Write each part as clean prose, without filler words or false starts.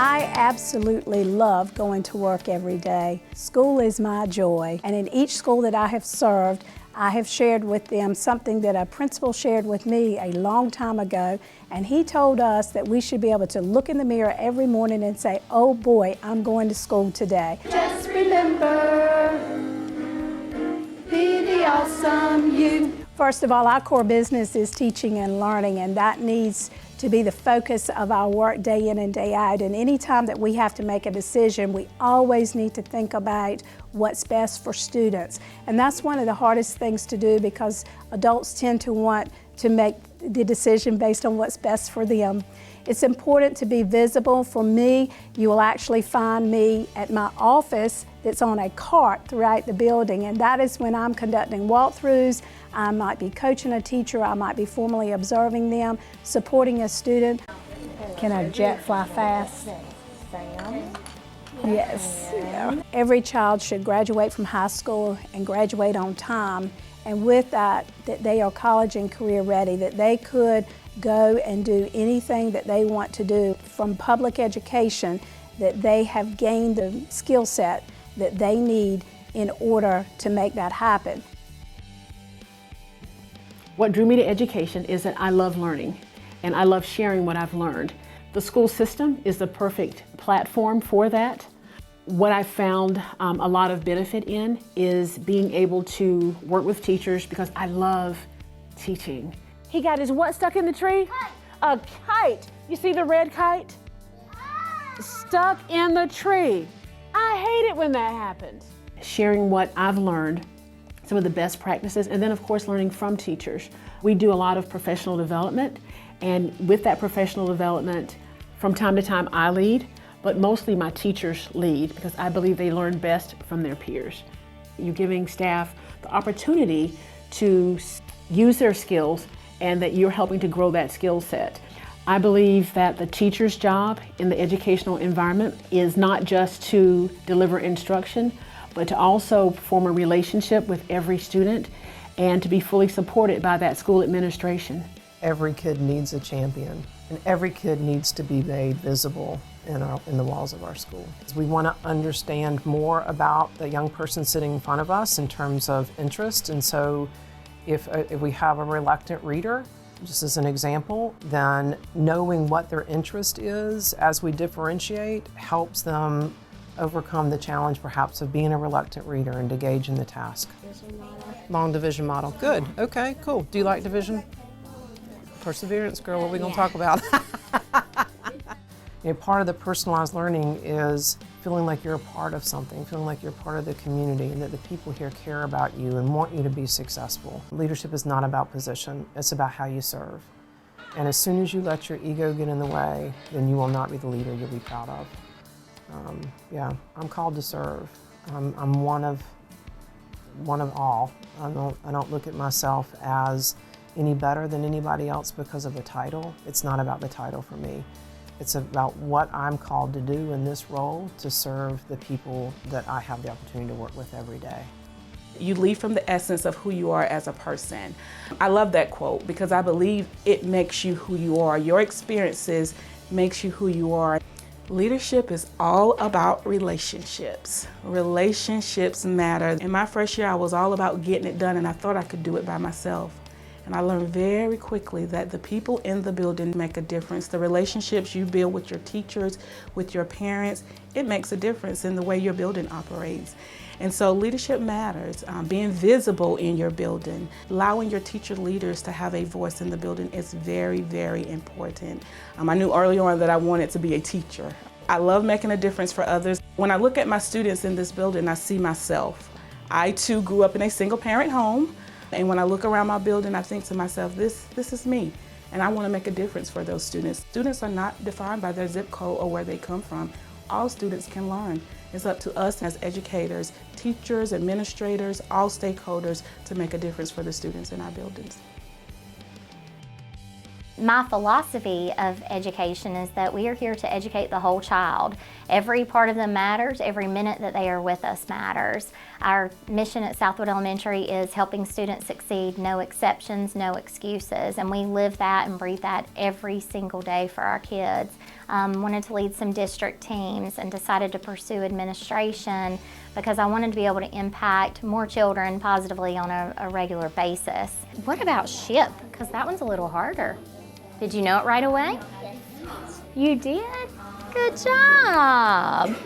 I absolutely love going to work every day. School is my joy, and in each school that I have served, I have shared with them something that a principal shared with me a long time ago, and he told us that we should be able to look in the mirror every morning and say, oh boy, I'm going to school today. Just remember, be the awesome you. First of all, our core business is teaching and learning, and that needs to be the focus of our work day in and day out. And any time that we have to make a decision, we always need to think about what's best for students. And that's one of the hardest things to do, because adults tend to want to make the decision based on what's best for them. It's important to be visible. For me, you will actually find me at my office that's on a cart throughout the building, and that is when I'm conducting walkthroughs. I might be coaching a teacher, I might be formally observing them, supporting a student. Can a jet fly fast? Yes. Yeah. Every child should graduate from high school and graduate on time, and with that, that they are college and career ready, that they could go and do anything that they want to do. From public education, that they have gained the skill set that they need in order to make that happen. What drew me to education is that I love learning and I love sharing what I've learned. The school system is the perfect platform for that. What I found a lot of benefit in is being able to work with teachers, because I love teaching. He got his what stuck in the tree? Kite. A kite. You see the red kite? Stuck in the tree. I hate it when that happens. Sharing what I've learned, some of the best practices, and then of course learning from teachers. We do a lot of professional development, and with that professional development, from time to time I lead, but mostly my teachers lead, because I believe they learn best from their peers. You're giving staff the opportunity to use their skills, and that you're helping to grow that skill set. I believe that the teacher's job in the educational environment is not just to deliver instruction, but to also form a relationship with every student and to be fully supported by that school administration. Every kid needs a champion, and every kid needs to be made visible in the walls of our school. We want to understand more about the young person sitting in front of us in terms of interest, and so if we have a reluctant reader, just as an example, then knowing what their interest is as we differentiate helps them overcome the challenge perhaps of being a reluctant reader and to engage in the task. Long division model. Good. Okay, cool. Do you like division? Perseverance, girl, what are we going to talk about? You know, part of the personalized learning is feeling like you're a part of something, feeling like you're part of the community, and that the people here care about you and want you to be successful. Leadership is not about position, it's about how you serve. And as soon as you let your ego get in the way, then you will not be the leader you'll be proud of. Yeah, I'm called to serve. I'm one of all. I don't look at myself as any better than anybody else because of a title. It's not about the title for me. It's about what I'm called to do in this role to serve the people that I have the opportunity to work with every day. You lead from the essence of who you are as a person. I love that quote, because I believe it makes you who you are. Your experiences makes you who you are. Leadership is all about relationships. Relationships matter. In my first year, I was all about getting it done, and I thought I could do it by myself. And I learned very quickly that the people in the building make a difference. The relationships you build with your teachers, with your parents, it makes a difference in the way your building operates. And so leadership matters. Being visible in your building, allowing your teacher leaders to have a voice in the building is very, very important. I knew early on that I wanted to be a teacher. I love making a difference for others. When I look at my students in this building, I see myself. I too grew up in a single parent home. And when I look around my building, I think to myself, this is me. And I want to make a difference for those students. Students are not defined by their zip code or where they come from. All students can learn. It's up to us as educators, teachers, administrators, all stakeholders to make a difference for the students in our buildings. My philosophy of education is that we are here to educate the whole child. Every part of them matters. Every minute that they are with us matters. Our mission at Southwood Elementary is helping students succeed, no exceptions, no excuses, and we live that and breathe that every single day for our kids. wanted to lead some district teams, and decided to pursue administration because I wanted to be able to impact more children positively on a regular basis. What about SHIP? Because that one's a little harder. Did you know it right away? Yes. You did? Good job.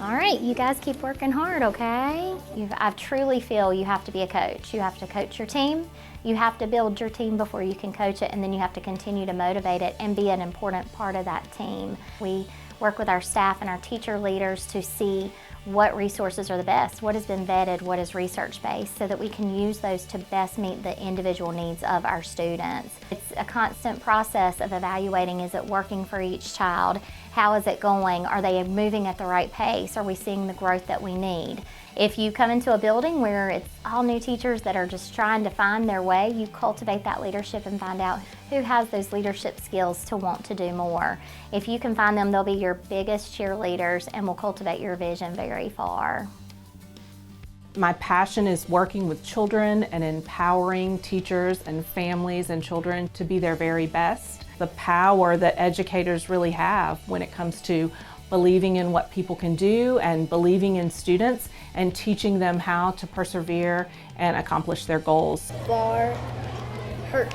All right, you guys keep working hard, okay? I truly feel you have to be a coach. You have to coach your team. You have to build your team before you can coach it, and then you have to continue to motivate it and be an important part of that team. We work with our staff and our teacher leaders to see what resources are the best, what has been vetted, what is research-based, so that we can use those to best meet the individual needs of our students. It's a constant process of evaluating, is it working for each child? How is it going? Are they moving at the right pace? Are we seeing the growth that we need? If you come into a building where it's all new teachers that are just trying to find their way, you cultivate that leadership and find out who has those leadership skills to want to do more. If you can find them, they'll be your biggest cheerleaders and will cultivate your vision very far. My passion is working with children and empowering teachers and families and children to be their very best. The power that educators really have when it comes to believing in what people can do and believing in students and teaching them how to persevere and accomplish their goals. Bar hurts.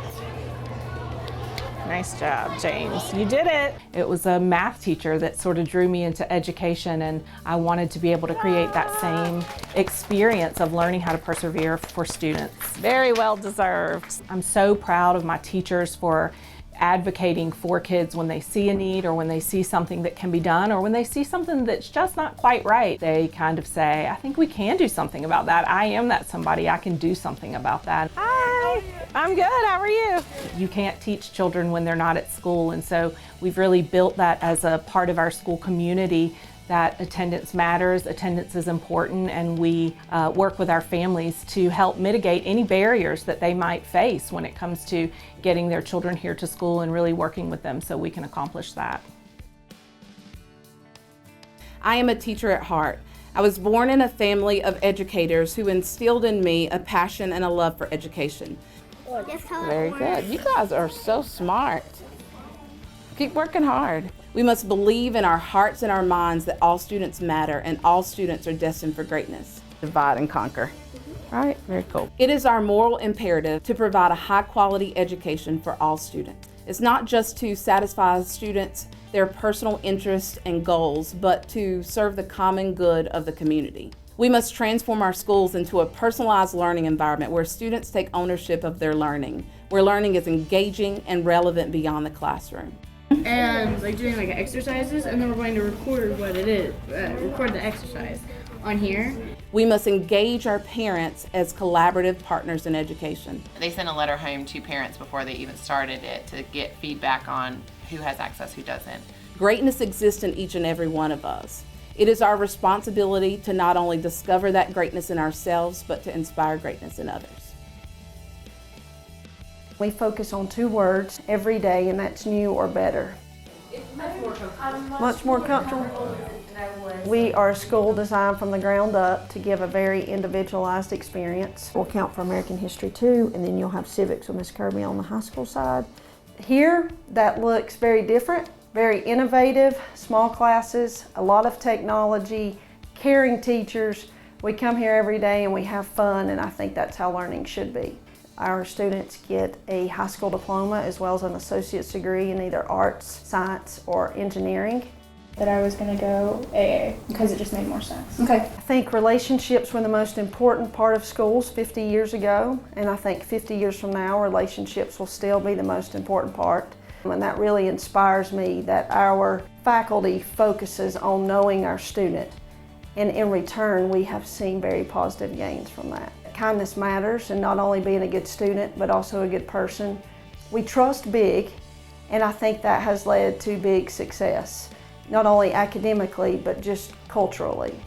Nice job, James. You did it. It was a math teacher that sort of drew me into education, and I wanted to be able to create that same experience of learning how to persevere for students. Very well deserved. I'm so proud of my teachers for advocating for kids when they see a need or when they see something that can be done or when they see something that's just not quite right. They kind of say, I think we can do something about that. I am that somebody. I can do something about that. Hi, I'm good. How are you? You can't teach children when they're not at school, and so we've really built that as a part of our school community, that attendance matters, attendance is important, and we work with our families to help mitigate any barriers that they might face when it comes to getting their children here to school and really working with them so we can accomplish that. I am a teacher at heart. I was born in a family of educators who instilled in me a passion and a love for education. Very good. You guys are so smart. Keep working hard. We must believe in our hearts and our minds that all students matter and all students are destined for greatness. Divide and conquer. Right? Very cool. It is our moral imperative to provide a high-quality education for all students. It's not just to satisfy students, their personal interests and goals, but to serve the common good of the community. We must transform our schools into a personalized learning environment where students take ownership of their learning, where learning is engaging and relevant beyond the classroom. And doing exercises, and then we're going to record what it is, record the exercise on here. We must engage our parents as collaborative partners in education. They sent a letter home to parents before they even started it to get feedback on who has access, who doesn't. Greatness exists in each and every one of us. It is our responsibility to not only discover that greatness in ourselves, but to inspire greatness in others. We focus on 2 words every day, and that's new or better. Much more comfortable. We are a school designed from the ground up to give a very individualized experience. We'll count for American history too, and then you'll have civics with Ms. Kirby on the high school side. Here, that looks very different, very innovative, small classes, a lot of technology, caring teachers. We come here every day and we have fun, and I think that's how learning should be. Our students get a high school diploma as well as an associate's degree in either arts, science, or engineering. That I was going to go AA because it just made more sense. Okay. I think relationships were the most important part of schools 50 years ago, and I think 50 years from now, relationships will still be the most important part. And that really inspires me that our faculty focuses on knowing our student, and in return, we have seen very positive gains from that. Kindness matters, and not only being a good student, but also a good person. We trust big, and I think that has led to big success, not only academically, but just culturally.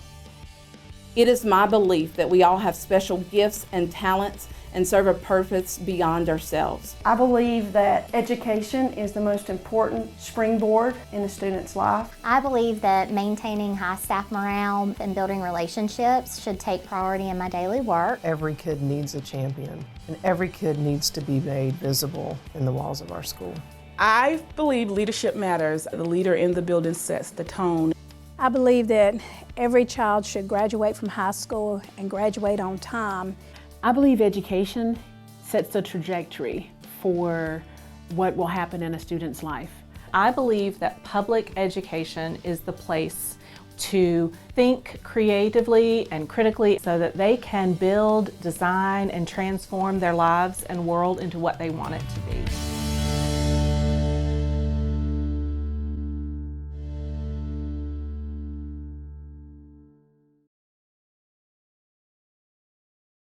It is my belief that we all have special gifts and talents and serve a purpose beyond ourselves. I believe that education is the most important springboard in a student's life. I believe that maintaining high staff morale and building relationships should take priority in my daily work. Every kid needs a champion, and every kid needs to be made visible in the walls of our school. I believe leadership matters. The leader in the building sets the tone. I believe that every child should graduate from high school and graduate on time. I believe education sets the trajectory for what will happen in a student's life. I believe that public education is the place to think creatively and critically so that they can build, design, and transform their lives and world into what they want it to be.